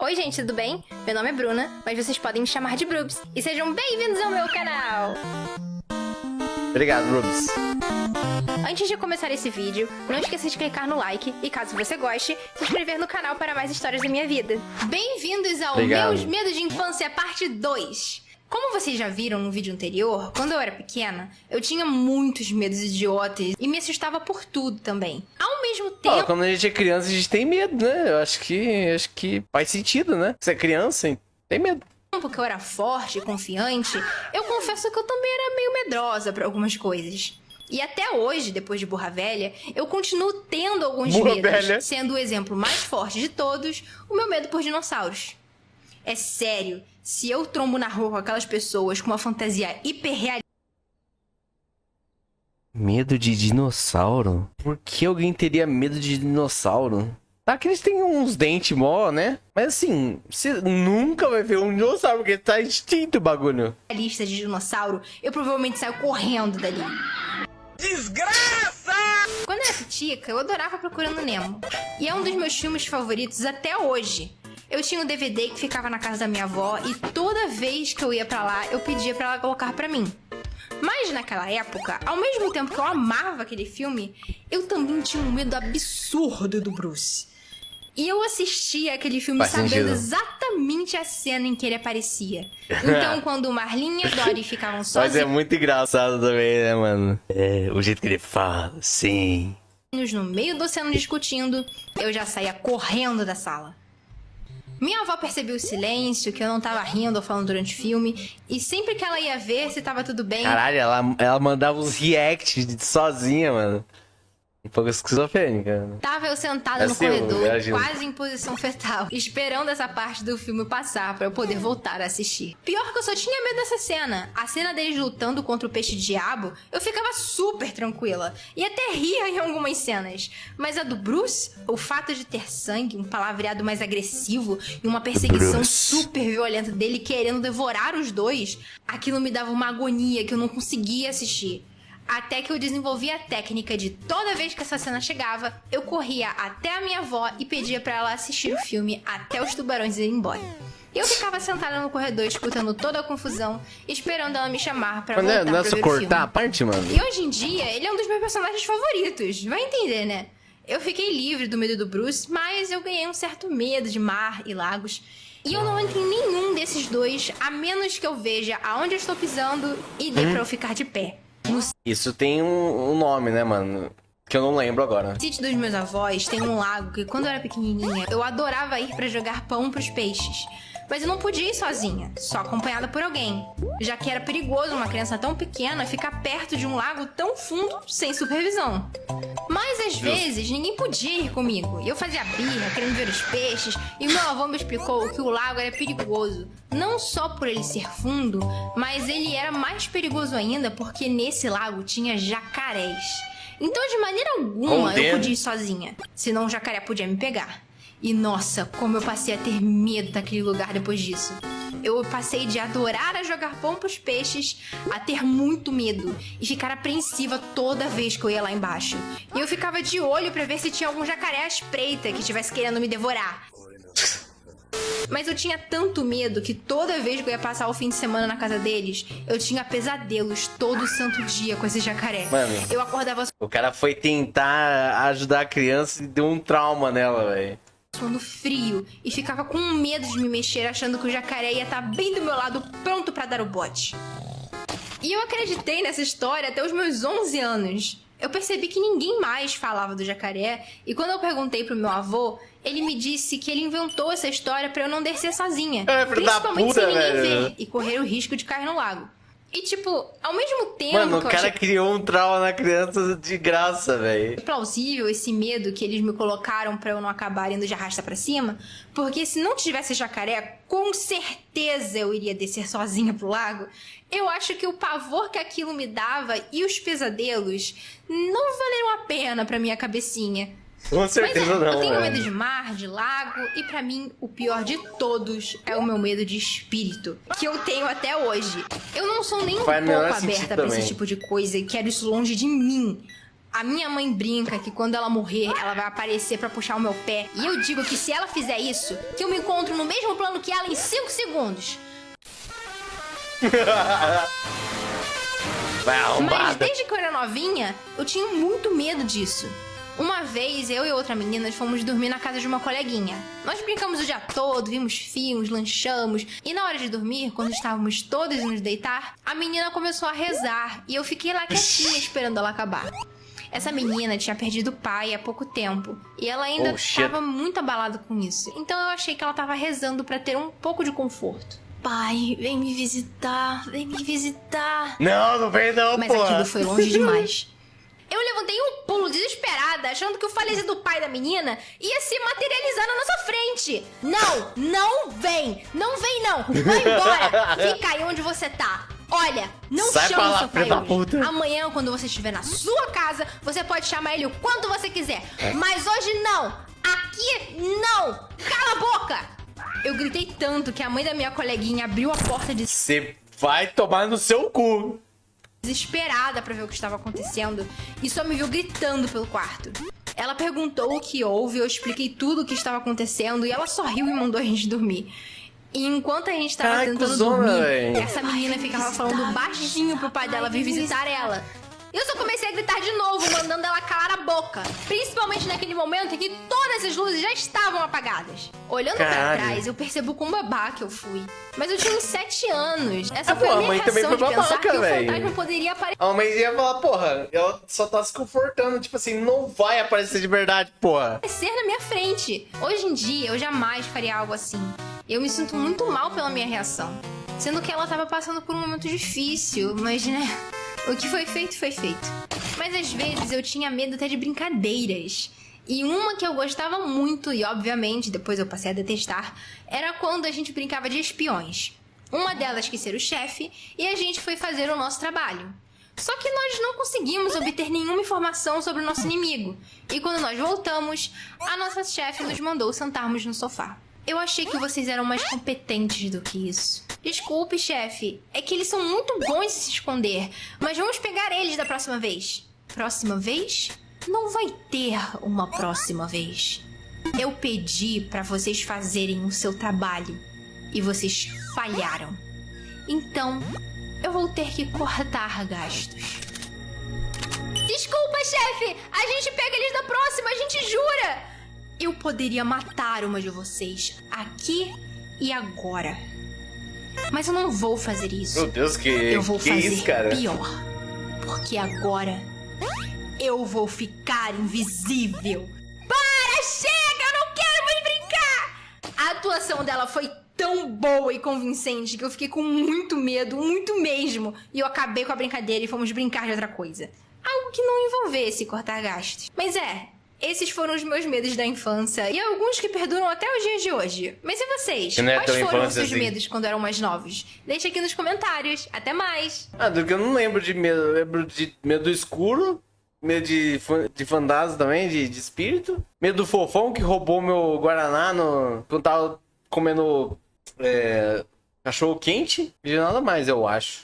Oi gente, tudo bem? Meu nome é Bruna, mas vocês podem me chamar de Brubs. E sejam bem-vindos ao meu canal! Obrigado, Brubs. Antes de começar esse vídeo, não esqueça de clicar no like e, caso você goste, se inscrever no canal para mais histórias da minha vida. Bem-vindos ao Meus Medos de Infância Parte 2. Como vocês já viram no vídeo anterior, quando eu era pequena, eu tinha muitos medos idiotas e me assustava por tudo também. Ao mesmo tempo... Quando a gente é criança, a gente tem medo, né? Eu acho que faz sentido, né? Você é criança, tem medo. Porque eu era forte e confiante, eu confesso que eu também era meio medrosa para algumas coisas. E até hoje, depois de Burra Velha, eu continuo tendo alguns medos, sendo o exemplo mais forte de todos, o meu medo por dinossauros. É sério, se eu trombo na rua com aquelas pessoas com uma fantasia hiperrealista... Medo de dinossauro? Por que alguém teria medo de dinossauro? Tá que eles têm uns dentes mó, né? Mas assim, você nunca vai ver um dinossauro, porque tá extinto o bagulho. Lista de dinossauro, eu provavelmente saio correndo dali. Desgraça! Quando eu era petica, eu adorava Procurando Nemo. E é um dos meus filmes favoritos até hoje. Eu tinha um DVD que ficava na casa da minha avó e toda vez que eu ia pra lá, eu pedia pra ela colocar pra mim. Mas naquela época, ao mesmo tempo que eu amava aquele filme, eu também tinha um medo absurdo do Bruce. E eu assistia aquele filme sabendo exatamente a cena em que ele aparecia. Então, quando o Marlinha e a Dory ficavam sozinhos... Mas é muito engraçado também, né, mano? É, o jeito que ele fala, sim. No meio do oceano discutindo, eu já saía correndo da sala. Minha avó percebeu o silêncio, que eu não tava rindo ou falando durante o filme, e sempre que ela ia ver se tava tudo bem... Caralho, ela mandava uns reacts sozinha, mano. Um pouco esquizofrênica. Tava eu sentada no corredor, quase em posição fetal, esperando essa parte do filme passar pra eu poder voltar a assistir. Pior que eu só tinha medo dessa cena. A cena deles lutando contra o peixe-diabo, eu ficava super tranquila. E até ria em algumas cenas. Mas a do Bruce, o fato de ter sangue, um palavreado mais agressivo e uma perseguição super violenta dele querendo devorar os dois, aquilo me dava uma agonia que eu não conseguia assistir. Até que eu desenvolvi a técnica de toda vez que essa cena chegava, eu corria até a minha avó e pedia pra ela assistir o filme até os tubarões irem embora. Eu ficava sentada no corredor escutando toda a confusão, esperando ela me chamar pra voltar pra ver o filme. Cortar a parte, mano? E hoje em dia, ele é um dos meus personagens favoritos, vai entender, né? Eu fiquei livre do medo do Bruce, mas eu ganhei um certo medo de mar e lagos. E eu não entro em nenhum desses dois, a menos que eu veja aonde eu estou pisando e dê pra eu ficar de pé. Isso tem um nome, né, mano? Que eu não lembro agora. No sítio dos meus avós tem um lago que, quando eu era pequenininha, eu adorava ir pra jogar pão pros peixes. Mas eu não podia ir sozinha, só acompanhada por alguém. Já que era perigoso uma criança tão pequena ficar perto de um lago tão fundo sem supervisão. Mas às vezes ninguém podia ir comigo. E eu fazia birra, querendo ver os peixes. E meu avô me explicou que o lago era perigoso. Não só por ele ser fundo, mas ele era mais perigoso ainda porque nesse lago tinha jacarés. Então de maneira alguma eu podia ir sozinha, senão o jacaré podia me pegar. E nossa, como eu passei a ter medo daquele lugar depois disso. Eu passei de adorar a jogar pão pros peixes a ter muito medo e ficar apreensiva toda vez que eu ia lá embaixo. E eu ficava de olho pra ver se tinha algum jacaré à espreita que estivesse querendo me devorar. Mas eu tinha tanto medo que toda vez que eu ia passar o fim de semana na casa deles, eu tinha pesadelos todo santo dia com esse jacaré. Mano, eu acordava... O cara foi tentar ajudar a criança e deu um trauma nela, velho. Suando frio e ficava com medo de me mexer, achando que o jacaré ia estar bem do meu lado, pronto pra dar o bote. E eu acreditei nessa história até os meus 11 anos. Eu percebi que ninguém mais falava do jacaré, e quando eu perguntei pro meu avô, ele me disse que ele inventou essa história pra eu não descer sozinha, principalmente sem ninguém ver, e correr o risco de cair no lago. E tipo, ao mesmo tempo... Mano, o cara criou um trauma na criança de graça, velho. É plausível esse medo que eles me colocaram pra eu não acabar indo de arrasta pra cima, porque se não tivesse jacaré, com certeza eu iria descer sozinha pro lago. Eu acho que o pavor que aquilo me dava e os pesadelos não valeram a pena pra minha cabecinha. Com certeza não. Eu tenho medo de mar, de lago, e pra mim, o pior de todos é o meu medo de espírito, que eu tenho até hoje. Eu não sou nem um pouco aberta pra esse tipo de coisa e quero isso longe de mim. A minha mãe brinca que quando ela morrer, ela vai aparecer pra puxar o meu pé. E eu digo que se ela fizer isso, que eu me encontro no mesmo plano que ela em 5 segundos. Vai arrombada. Mas desde que eu era novinha, eu tinha muito medo disso. Uma vez, eu e outra menina fomos dormir na casa de uma coleguinha. Nós brincamos o dia todo, vimos filmes, lanchamos. E na hora de dormir, quando estávamos todos indo nos deitar, a menina começou a rezar. E eu fiquei lá quietinha esperando ela acabar. Essa menina tinha perdido o pai há pouco tempo. E ela ainda estava muito abalada com isso. Então eu achei que ela estava rezando para ter um pouco de conforto. Pai, vem me visitar, vem me visitar. Não vem não, Mas porra. aquilo foi longe demais. Eu levantei um pulo desesperada, achando que o falecido pai da menina ia se materializar na nossa frente. Não, não vem. Não vem, não. Vai embora. Fica aí onde você tá. Olha, não Sai chama pra lá, o seu pai filho da hoje. puta. Amanhã, quando você estiver na sua casa, você pode chamar ele o quanto você quiser. Mas hoje não. Aqui não. Cala a boca. Eu gritei tanto que a mãe da minha coleguinha abriu a porta de... Você vai tomar no seu cu. Desesperada pra ver o que estava acontecendo e só me viu gritando pelo quarto. Ela perguntou o que houve, eu expliquei tudo o que estava acontecendo e ela só riu e mandou a gente dormir. E enquanto a gente estava tentando cuzona, dormir, véi. essa menina ficava falando baixinho pro pai dela vir visitar ela. Eu só comecei a gritar de novo, mandando ela calar a boca. Principalmente naquele momento em que todas as luzes já estavam apagadas. Olhando pra trás, eu percebo quão babaca eu fui. Mas eu tinha uns 7 anos. Essa foi a minha mãe também reação foi de pensar babaca, que o véi. fantasma poderia aparecer. A mãe ia falar, porra, ela só tá se confortando. Tipo assim, não vai aparecer de verdade, porra. Ser na minha frente. Hoje em dia, eu jamais faria algo assim. Eu me sinto muito mal pela minha reação. Sendo que ela tava passando por um momento difícil, mas, né, o que foi feito, foi feito. Mas às vezes eu tinha medo até de brincadeiras. E uma que eu gostava muito, e obviamente depois eu passei a detestar, era quando a gente brincava de espiões. Uma delas quis ser o chefe, e a gente foi fazer o nosso trabalho. Só que nós não conseguimos obter nenhuma informação sobre o nosso inimigo. E quando nós voltamos, a nossa chefe nos mandou sentarmos no sofá. Eu achei que vocês eram mais competentes do que isso. Desculpe, chefe. É que eles são muito bons em se esconder. Mas vamos pegar eles da próxima vez. Próxima vez? Não vai ter uma próxima vez. Eu pedi pra vocês fazerem o seu trabalho. E vocês falharam. Então, eu vou ter que cortar gastos. Desculpa, chefe! A gente pega eles da próxima, a gente jura! Eu poderia matar uma de vocês aqui e agora. Mas eu não vou fazer isso. Meu Deus, eu vou fazer isso, cara? pior. Porque agora eu vou ficar invisível. Para, chega! Eu não quero mais brincar! A atuação dela foi tão boa e convincente que eu fiquei com muito medo, muito mesmo. E eu acabei com a brincadeira e fomos brincar de outra coisa. Algo que não envolvesse cortar gastos. Mas esses foram os meus medos da infância. E alguns que perduram até os dias de hoje. Mas e vocês? Que não é Quais tão foram os infância seus assim. medos quando eram mais novos? Deixa aqui nos comentários. Até mais! Ah, do que eu não lembro de medo. Eu lembro de medo do escuro. Medo de fantasma também, de espírito. Medo do fofão que roubou meu Guaraná quando tava comendo cachorro quente. E de nada mais, eu acho.